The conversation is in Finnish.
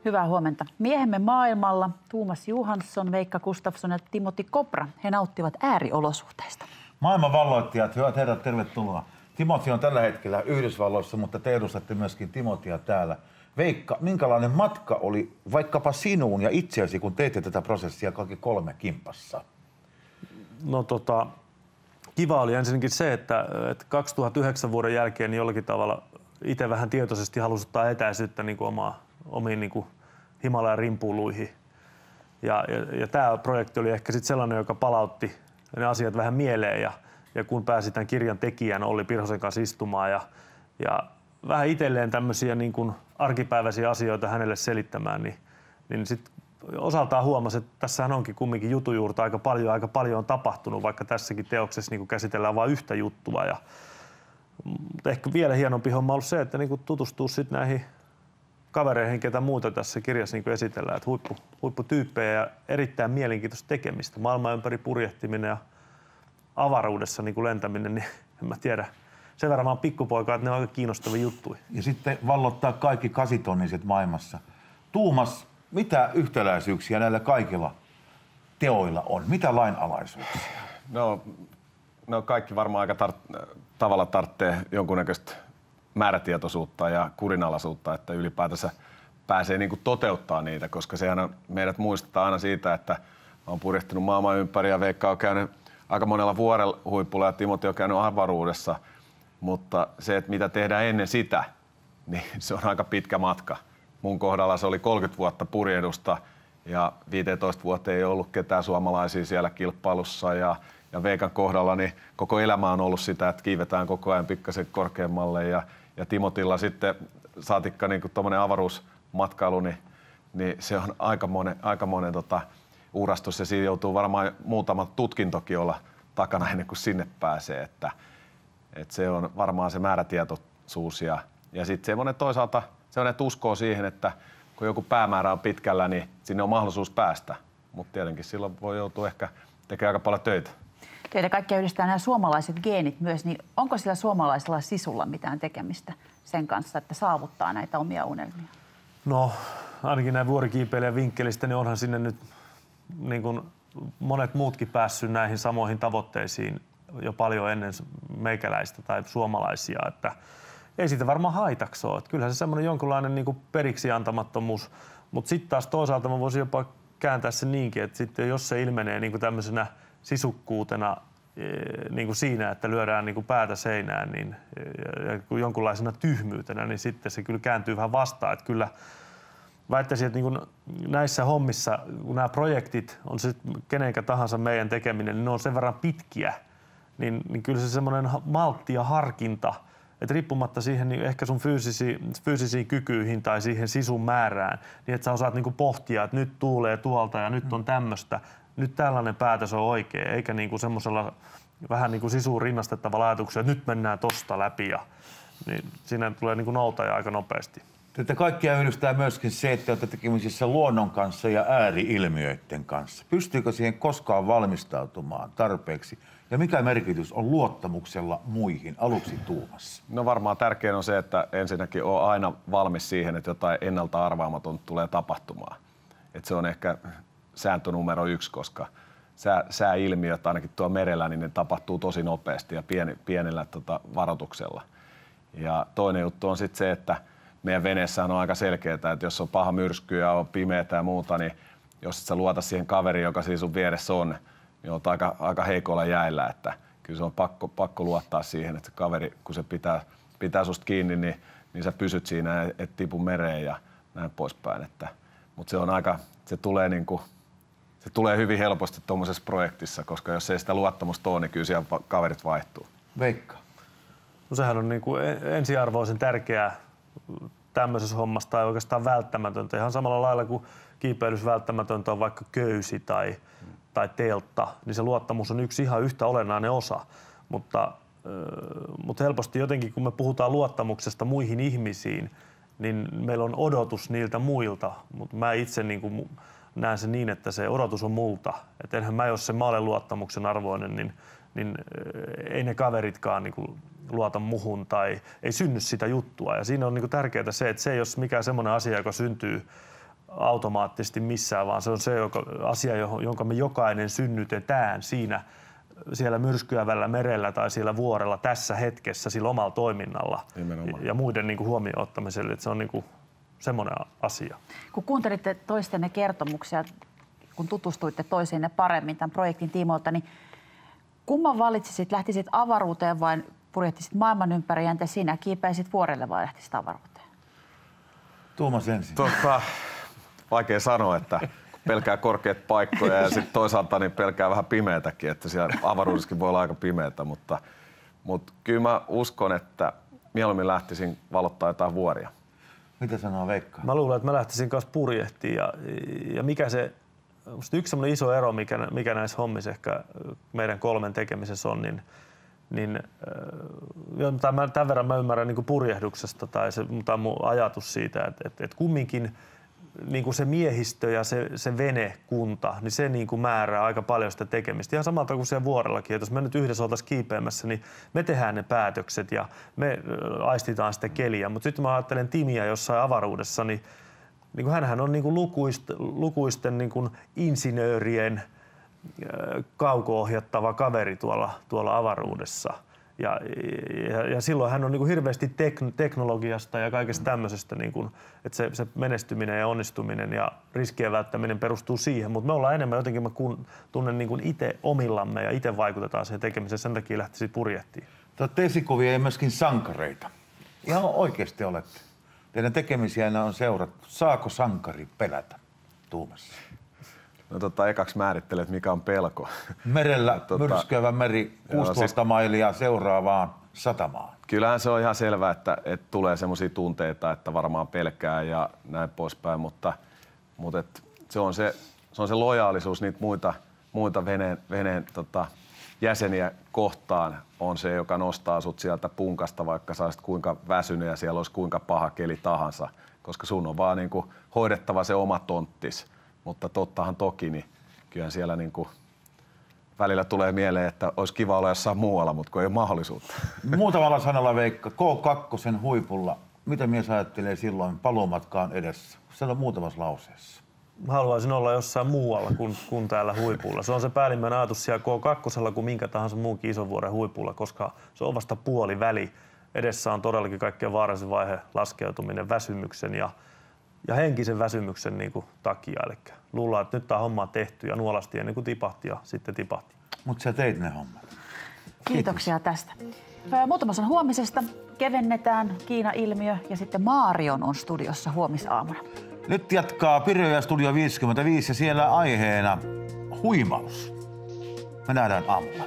Hyvää huomenta. Miehemme maailmalla, Thomas Johansson, Veikka Gustafsson ja Timothy Kopra, he nauttivat ääriolosuhteista. Maailman valloittajat, hyvät herrat, tervetuloa. Timothy on tällä hetkellä Yhdysvalloissa, mutta te edustatte myöskin Timothya täällä. Veikka, minkälainen matka oli vaikkapa sinuun ja itseäsi, kun teitte tätä prosessia kaikki kolme kimpassa? No kiva oli ensinnäkin se, että 2009 vuoden jälkeen niin jollakin tavalla itse vähän tietoisesti halusi ottaa etäisyyttä niin kuin omiin niin kuin Himalajan rimpuiluihin. Ja tämä projekti oli ehkä sitten sellainen, joka palautti ne asiat vähän mieleen. Ja kun pääsi tämän kirjan tekijän Olli Pirhosen kanssa istumaan ja vähän itselleen tämmöisiä niin kuin arkipäiväisiä asioita hänelle selittämään, niin sitten osaltaan huomasi, että tässähän onkin kumminkin jutujuurta aika paljon on tapahtunut, vaikka tässäkin teoksessa niin kuin käsitellään vain yhtä juttua. Mutta ehkä vielä hienompi homma on ollut se, että niin kuin tutustuu sitten näihin kavereihin, ketä muuta tässä kirjassa niin esitellään. Että huipputyyppejä ja erittäin mielenkiintoista tekemistä. Maailman ympäri purjehtiminen ja avaruudessa niin kuin lentäminen, niin en mä tiedä. Sen verran vaan pikkupoika, että ne on aika kiinnostavia juttuja. Ja sitten vallottaa kaikki 8-tonniset maailmassa. Thomas, mitä yhtäläisyyksiä näillä kaikilla teoilla on? Mitä lainalaisuuksia? No kaikki varmaan aika tavalla tarvitsee jonkunnäköistä määrätietoisuutta ja kurinalaisuutta, että ylipäätänsä pääsee niin kuin toteuttaa niitä, koska sehän meidät muistetaan aina siitä, että olen purjehtinut maailman ympäri ja Veikka on käynyt aika monella vuorella huipulla ja Timothy on käynyt avaruudessa, mutta se, että mitä tehdään ennen sitä, niin se on aika pitkä matka. Mun kohdalla se oli 30 vuotta purjehdusta ja 15 vuotta ei ollut ketään suomalaisia siellä kilpailussa ja Veikan kohdalla niin koko elämä on ollut sitä, että kiivetään koko ajan pikkasen korkeammalle ja Timothylla sitten saatikka niin kuin tommonen avaruusmatkailu, niin se on aikamoinen uurastus ja siinä joutuu varmaan muutama tutkintokin olla takana ennen kuin sinne pääsee, että se on varmaan se määrätietoisuus ja sitten semmoinen toisaalta semmoinen, että uskoo siihen, että kun joku päämäärä on pitkällä, niin sinne on mahdollisuus päästä, mutta tietenkin silloin voi joutua ehkä tekemään aika paljon töitä. Teitä kaikkia yhdistää nämä suomalaiset geenit myös, niin onko sillä suomalaisella sisulla mitään tekemistä sen kanssa, että saavuttaa näitä omia unelmia? No ainakin näin vuorikiipeilijän vinkkelistä, niin onhan sinne nyt niin kuin monet muutkin päässyt näihin samoihin tavoitteisiin jo paljon ennen meikäläistä tai suomalaisia, että ei siitä varmaan haitaksi ole. Että kyllähän se semmoinen jonkunlainen niin kuin periksi antamattomuus, mutta sitten taas toisaalta mä voisin jopa kääntää sen niinkin, että sitten jos se ilmenee niin kuin tämmöisenä sisukkuutena niin kuin siinä, että lyödään niin kuin päätä seinään niin, ja jonkunlaisena tyhmyytenä, niin sitten se kyllä kääntyy vähän vastaan. Että kyllä väittäisin, että niin kuin näissä hommissa, kun nämä projektit on se kenenkä tahansa meidän tekeminen, niin ne on sen verran pitkiä, niin kyllä se semmoinen maltti ja harkinta, että riippumatta siihen niin ehkä sun fyysisiin kykyihin tai siihen sisun määrään, niin että sä osaat niin kuin pohtia, että nyt tuulee tuolta ja nyt on tämmöistä. Nyt tällainen päätös on oikea, eikä niinku semmoisella vähän niinku sisuun rinnastettavalla ajatuksella, että nyt mennään tosta läpi ja niin siinä tulee niinku noutaja aika nopeasti. Tätä kaikkia yhdistää myöskin se, että olette tekemisissä luonnon kanssa ja ääri-ilmiöiden kanssa. Pystyykö siihen koskaan valmistautumaan tarpeeksi? Ja mikä merkitys on luottamuksella muihin aluksi Thomas? No varmaan tärkein on se, että ensinnäkin on aina valmis siihen, että jotain ennalta arvaamatonta tulee tapahtumaan. Että se on ehkä sääntö numero 1, koska sääilmiöt ainakin tuo merellä, niin ne tapahtuu tosi nopeasti ja pienellä varoituksella. Ja toinen juttu on sitten se, että meidän veneessähän on aika selkeää, että jos on paha myrsky ja on pimeätä ja muuta, niin jos et sä luota siihen kaveriin, joka siinä sun vieressä on, niin oot aika heikolla jäillä. Että kyllä se on pakko luottaa siihen, että se kaveri, kun se pitää susta kiinni, niin sä pysyt siinä, et tipu mereen ja näin poispäin. Mutta se tulee hyvin helposti tuommoisessa projektissa, koska jos ei sitä luottamusta ole, niin kyllä siellä kaverit vaihtuu. Veikka. No sehän on niin kuin ensiarvoisen tärkeää tämmöisessä hommassa tai oikeastaan välttämätöntä. Ihan samalla lailla kuin kiipeilys välttämätöntä on vaikka köysi tai teltta, niin se luottamus on yksi ihan yhtä olennainen osa. Mutta helposti jotenkin, kun me puhutaan luottamuksesta muihin ihmisiin, niin meillä on odotus niiltä muilta, mutta mä itse niin kuin näen sen niin, että se odotus on multa. Että enhän mä, jos mä olen luottamuksen arvoinen, niin ei ne kaveritkaan niin kuin luota muhun tai ei synny sitä juttua. Ja siinä on niin kuin tärkeää se, että se ei ole mikään semmoinen asia, joka syntyy automaattisesti missään, vaan se on se asia, jonka me jokainen synnytetään siellä myrskyävällä merellä tai siellä vuorella tässä hetkessä sillä omalla toiminnalla. Nimenomaan. Ja muiden niin kuin huomioon ottamiselle, että se on niin kuin semmoinen asia. Kun kuuntelitte toistenne kertomuksia, kun tutustuitte toisiinne paremmin tämän projektin tiimoilta, niin kumman valitsisit? Lähtisit avaruuteen vai purjehtisit maailman ympäri ja entä sinä kiipäisit vuorelle vai lähtisit avaruuteen? Tuomas ensin. Vaikea sanoa, että pelkää korkeat paikkoja ja sitten toisaalta niin pelkää vähän pimeätäkin, että siellä avaruudessakin voi olla aika pimeätä, mutta kyllä mä uskon, että mieluummin lähtisin valottaa jotain vuoria. Mitä sanoo Veikka? Mä luulen, että mä lähtisin kanssa purjehtiin ja mikä se, yksi semmoinen iso ero, mikä näissä hommissa ehkä meidän 3 tekemisessä on, tämän verran mä ymmärrän niin kuin purjehduksesta tai tämä mun ajatus siitä, että kumminkin niin kuin se miehistö ja se venekunta, niin se niin kuin määrää aika paljon sitä tekemistä. Ihan samalta kuin siellä vuorellakin, että jos me nyt yhdessä oltaisiin kiipeämässä, niin me tehdään ne päätökset ja me aistitaan sitä keliä. Mutta sitten mä ajattelen Timiä jossain avaruudessa, niin kuin hänhän on niin kuin lukuisten niin kuin insinöörien kauko-ohjattava kaveri tuolla avaruudessa. Ja silloin hän on niin kuin hirveästi teknologiasta ja kaikesta tämmöisestä, niin kuin, että se menestyminen ja onnistuminen ja riskien välttäminen perustuu siihen. Mutta me ollaan enemmän jotenkin, mä tunnen niin kuin itse omillamme ja itse vaikutetaan siihen tekemiseen, sen takia lähtisi purjehtiin. Te olette esikuvia ja myöskin sankareita. Ihan oikeasti olette. Teidän tekemisiänne on seurattu. Saako sankari pelätä, Tuomas? No ekaksi määrittelet, mikä on pelko. Merellä myrskyävä meri, 6000 mailia seuraavaan satamaan. Kyllähän se on ihan selvää, että tulee semmoisia tunteita, että varmaan pelkää ja näin poispäin, mutta se on se lojaalisuus niitä muita veneen jäseniä kohtaan on se, joka nostaa sut sieltä punkasta, vaikka sä olisit kuinka väsynyt ja siellä olisi kuinka paha keli tahansa, koska sun on vaan niinku hoidettava se oma tonttis. Mutta tottahan toki, niin kyllähän siellä niinku välillä tulee mieleen, että olisi kiva olla jossain muualla, mutta kun ei ole mahdollisuutta. Muutamalla sanalla Veikka, K2 huipulla. Mitä mies ajattelee silloin paluumatkaan edessä? Se on muutamassa lauseessa. Haluaisin olla jossain muualla kuin täällä huipulla. Se on se päällimmäinen ajatus siellä K2 kuin minkä tahansa muunkin Isonvuoren huipulla, koska se on vasta puoliväli. Edessä on todellakin kaikkein vaarallisin vaihe, laskeutuminen, väsymyksen ja henkisen väsymyksen niin kuin takia. Eli luullaan, että nyt tämä homma on tehty ja nuolasti ennen kuin tipahti ja sitten tipahti. Mutta sä teit ne hommat. Kiitoksia tästä. Muutama sana huomisesta. Kevennetään Kiina-ilmiö ja sitten Maarion on studiossa huomisaamuna. Nyt jatkaa Pirjo ja Studio 55 ja siellä aiheena huimaus. Me nähdään aamulla.